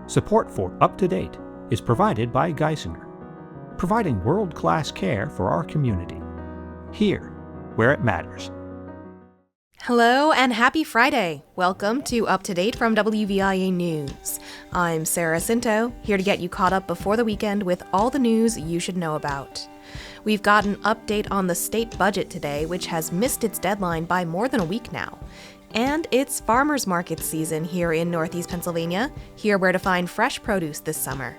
Support for Up to Date is provided by Geisinger, providing world-class care for our community, here where it matters. Hello and happy Friday. Welcome to Up to Date from WVIA News. I'm Sarah Scinto, here to get you caught up before the weekend with all the news you should know about. We've got an update on the state budget today, which has missed its deadline by more than a week now. And it's farmers market season here in Northeast Pennsylvania, here where to find fresh produce this summer.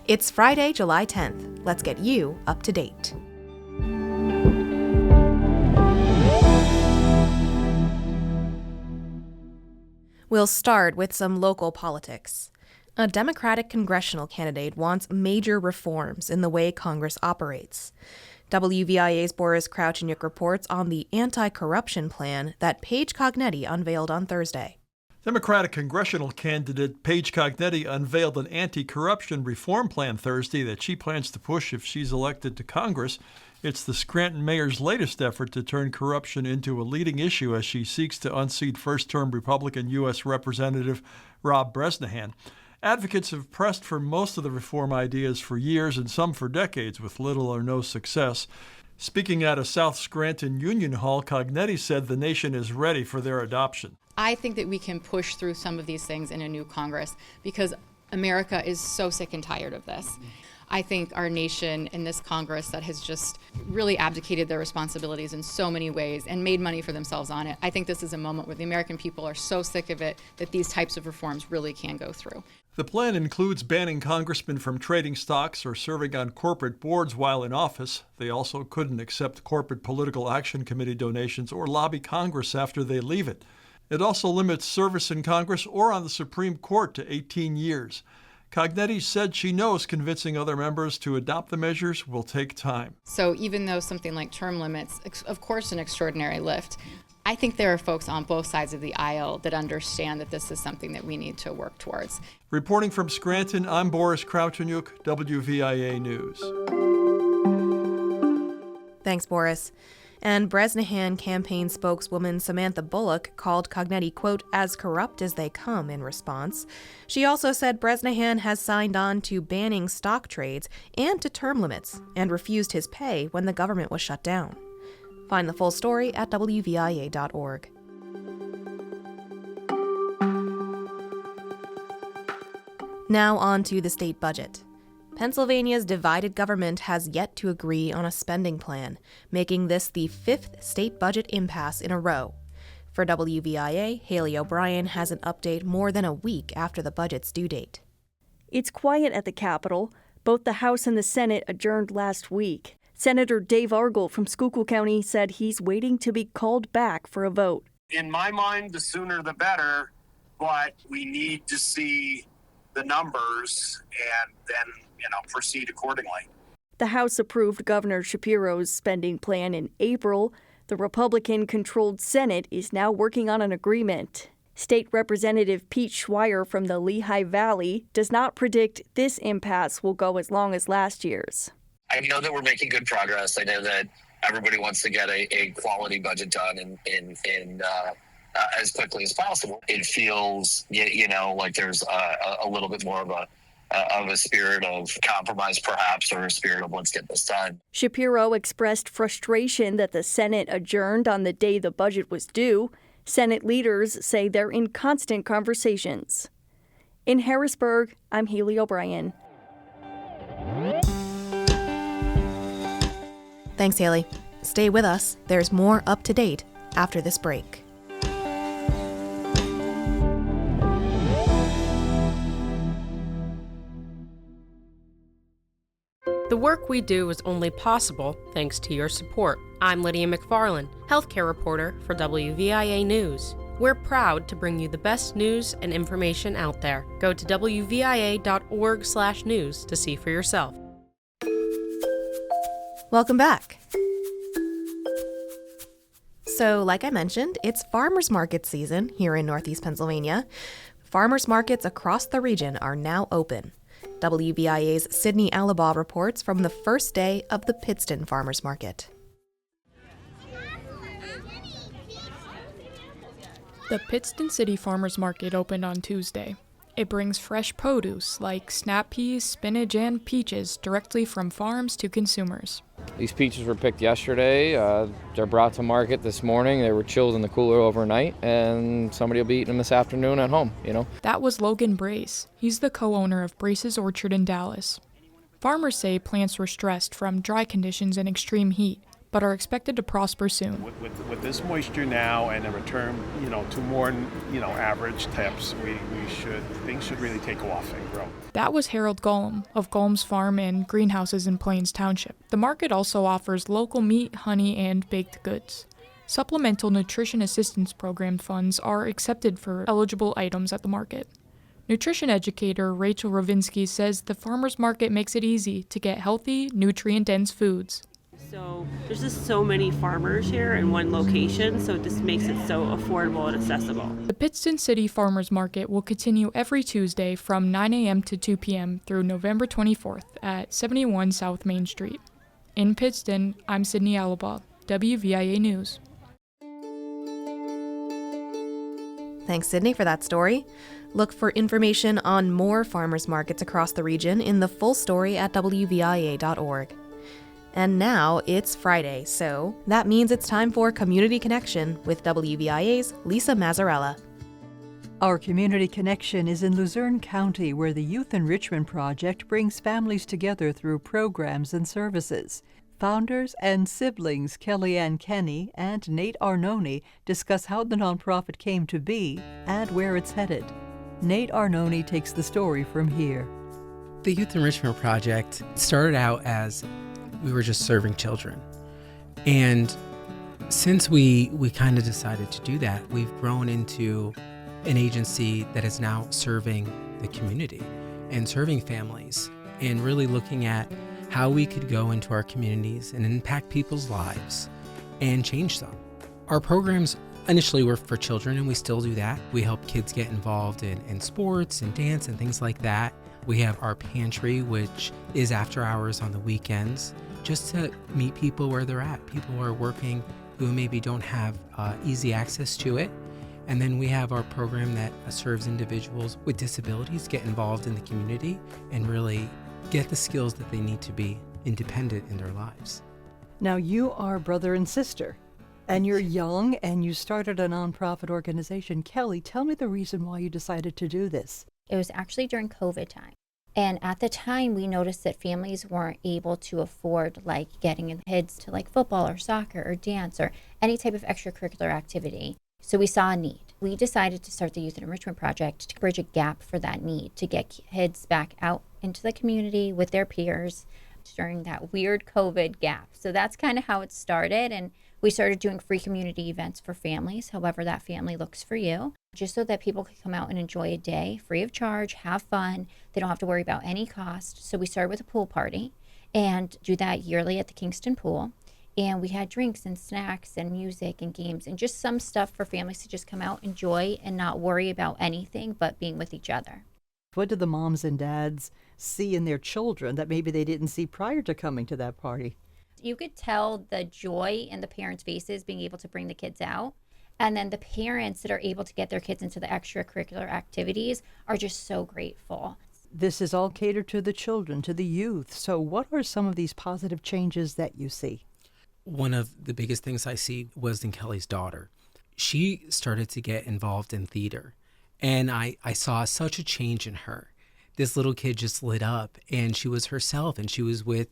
It's Friday, July 10th. Let's get you up to date. We'll start with some local politics. A Democratic congressional candidate wants major reforms in the way Congress operates. WVIA's Boris Krauchenyuk reports on the anti-corruption plan that Paige Cognetti unveiled on Thursday. Democratic congressional candidate Paige Cognetti unveiled an anti-corruption reform plan Thursday that she plans to push if she's elected to Congress. It's the Scranton mayor's latest effort to turn corruption into a leading issue as she seeks to unseat first-term Republican U.S. Representative Rob Bresnahan. Advocates have pressed for most of the reform ideas for years and some for decades with little or no success. Speaking at a South Scranton Union Hall, Cognetti said the nation is ready for their adoption. I think that we can push through some of these things in a new Congress because America is so sick and tired of this. I think our nation in this Congress that has just really abdicated their responsibilities in so many ways and made money for themselves on it. I think this is a moment where the American people are so sick of it that these types of reforms really can go through. The plan includes banning congressmen from trading stocks or serving on corporate boards while in office. They also couldn't accept corporate political action committee donations or lobby Congress after they leave it. It also limits service in Congress or on the Supreme Court to 18 years. Cognetti said she knows convincing other members to adopt the measures will take time. So even though something like term limits, of course, an extraordinary lift, I think there are folks on both sides of the aisle that understand that this is something that we need to work towards. Reporting from Scranton, I'm Boris Krauchenyuk, WVIA News. Thanks, Boris. And Bresnahan campaign spokeswoman Samantha Bullock called Cognetti, quote, as corrupt as they come in response. She also said Bresnahan has signed on to banning stock trades and to term limits and refused his pay when the government was shut down. Find the full story at WVIA.org. Now on to the state budget. Pennsylvania's divided government has yet to agree on a spending plan, making this the fifth state budget impasse in a row. For WVIA, Haley O'Brien has an update more than a week after the budget's due date. It's quiet at the Capitol. Both the House and the Senate adjourned last week. Senator Dave Argel from Schuylkill County said he's waiting to be called back for a vote. In my mind, the sooner the better, but we need to see the numbers and then proceed accordingly. The House approved Governor Shapiro's spending plan in April. The Republican-controlled Senate is now working on an agreement. State Representative Pete Schweier from the Lehigh Valley does not predict this impasse will go as long as last year's. I know that we're making good progress. I know that everybody wants to get a quality budget done in as quickly as possible. It feels, like there's a little bit more of a spirit of compromise, perhaps, or a spirit of let's get this done. Shapiro expressed frustration that the Senate adjourned on the day the budget was due. Senate leaders say they're in constant conversations. In Harrisburg, I'm Haley O'Brien. Thanks, Haley. Stay with us. There's more up to date after this break. The work we do is only possible thanks to your support. I'm Lydia McFarland, healthcare reporter for WVIA News. We're proud to bring you the best news and information out there. Go to WVIA.org/news to see for yourself. Welcome back. So, like I mentioned, it's farmers market season here in Northeast Pennsylvania. Farmers markets across the region are now open. WVIA's Sydney Alibaugh reports from the first day of the Pittston Farmers Market. The Pittston City Farmers Market opened on Tuesday. It brings fresh produce like snap peas, spinach, and peaches directly from farms to consumers. These peaches were picked yesterday. They're brought to market this morning. They were chilled in the cooler overnight, and somebody will be eating them this afternoon at home, That was Logan Brace. He's the co-owner of Brace's Orchard in Dallas. Farmers say plants were stressed from dry conditions and extreme heat, but are expected to prosper soon. With this moisture now and a return, to more, average temps, things should really take off and grow. That was Harold Gollum of Gollum's Farm and Greenhouses in Plains Township. The market also offers local meat, honey, and baked goods. Supplemental Nutrition Assistance Program funds are accepted for eligible items at the market. Nutrition educator Rachel Ravinsky says the farmers market makes it easy to get healthy, nutrient-dense foods. So there's just so many farmers here in one location, so it just makes it so affordable and accessible. The Pittston City Farmers Market will continue every Tuesday from 9 a.m. to 2 p.m. through November 24th at 71 South Main Street. In Pittston, I'm Sydney Alabaugh, WVIA News. Thanks, Sydney, for that story. Look for information on more farmers markets across the region in the full story at WVIA.org. And now it's Friday, so that means it's time for Community Connection with WVIA's Lisa Mazzarella. Our Community Connection is in Luzerne County, where the Youth Enrichment Project brings families together through programs and services. Founders and siblings Kellyanne Kenny and Nate Arnone discuss how the nonprofit came to be and where it's headed. Nate Arnone takes the story from here. The Youth Enrichment Project started out as we were just serving children. And since we kind of decided to do that, we've grown into an agency that is now serving the community and serving families and really looking at how we could go into our communities and impact people's lives and change them. Our programs initially were for children, and we still do that. We help kids get involved in sports and dance and things like that. We have our pantry, which is after hours on the weekends, just to meet people where they're at. People who are working who maybe don't have easy access to it. And then we have our program that serves individuals with disabilities get involved in the community and really get the skills that they need to be independent in their lives. Now, you are brother and sister, and you're young, and you started a nonprofit organization. Kelly, tell me the reason why you decided to do this. It was actually during COVID time. And at the time, we noticed that families weren't able to afford getting kids to football or soccer or dance or any type of extracurricular activity. So we saw a need. We decided to start the Youth Enrichment Project to bridge a gap for that need, to get kids back out into the community with their peers during that weird COVID gap. So that's kind of how it started. And we started doing free community events for families, however that family looks for you, just so that people could come out and enjoy a day free of charge, have fun. They don't have to worry about any cost. So we started with a pool party and do that yearly at the Kingston Pool. And we had drinks and snacks and music and games and just some stuff for families to just come out, enjoy, and not worry about anything but being with each other. What did the moms and dads see in their children that maybe they didn't see prior to coming to that party? You could tell the joy in the parents' faces being able to bring the kids out. And then the parents that are able to get their kids into the extracurricular activities are just so grateful. This is all catered to the children, to the youth. So what are some of these positive changes that you see? One of the biggest things I see was in Kelly's daughter. She started to get involved in theater, and I saw such a change in her. This little kid just lit up, and she was herself, and she was with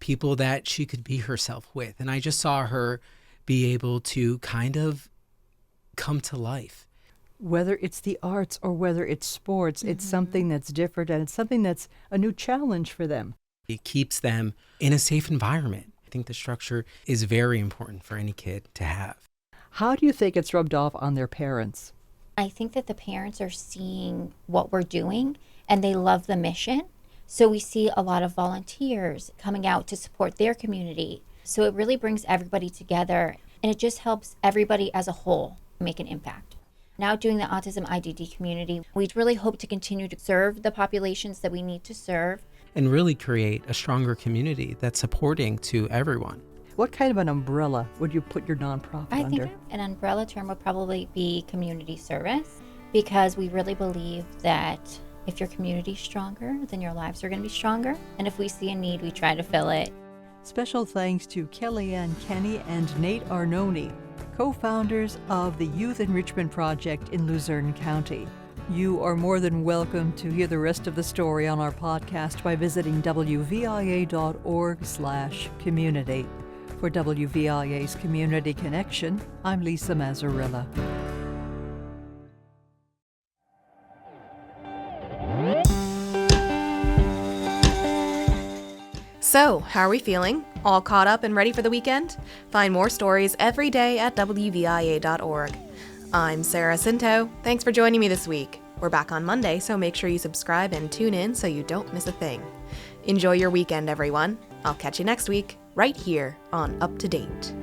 people that she could be herself with. And I just saw her be able to kind of come to life. Whether it's the arts or whether it's sports, it's something that's different, and it's something that's a new challenge for them. It keeps them in a safe environment. I think the structure is very important for any kid to have. How do you think it's rubbed off on their parents? I think that the parents are seeing what we're doing and they love the mission. So we see a lot of volunteers coming out to support their community. So it really brings everybody together and it just helps everybody as a whole make an impact. Now doing the Autism IDD community, we really hope to continue to serve the populations that we need to serve. And really create a stronger community that's supporting to everyone. What kind of an umbrella would you put your nonprofit under? I think an umbrella term would probably be community service. because we really believe that if your community's stronger, then your lives are going to be stronger. And if we see a need, we try to fill it. Special thanks to Kellyanne Kenny and Nate Arnone, co-founders of the Youth Enrichment Project in Luzerne County. You are more than welcome to hear the rest of the story on our podcast by visiting wvia.org/community. For WVIA's Community Connection, I'm Lisa Mazzarella. So, how are we feeling? All caught up and ready for the weekend? Find more stories every day at WVIA.org. I'm Sarah Scinto. Thanks for joining me this week. We're back on Monday, so make sure you subscribe and tune in so you don't miss a thing. Enjoy your weekend, everyone. I'll catch you next week, right here on Up to Date.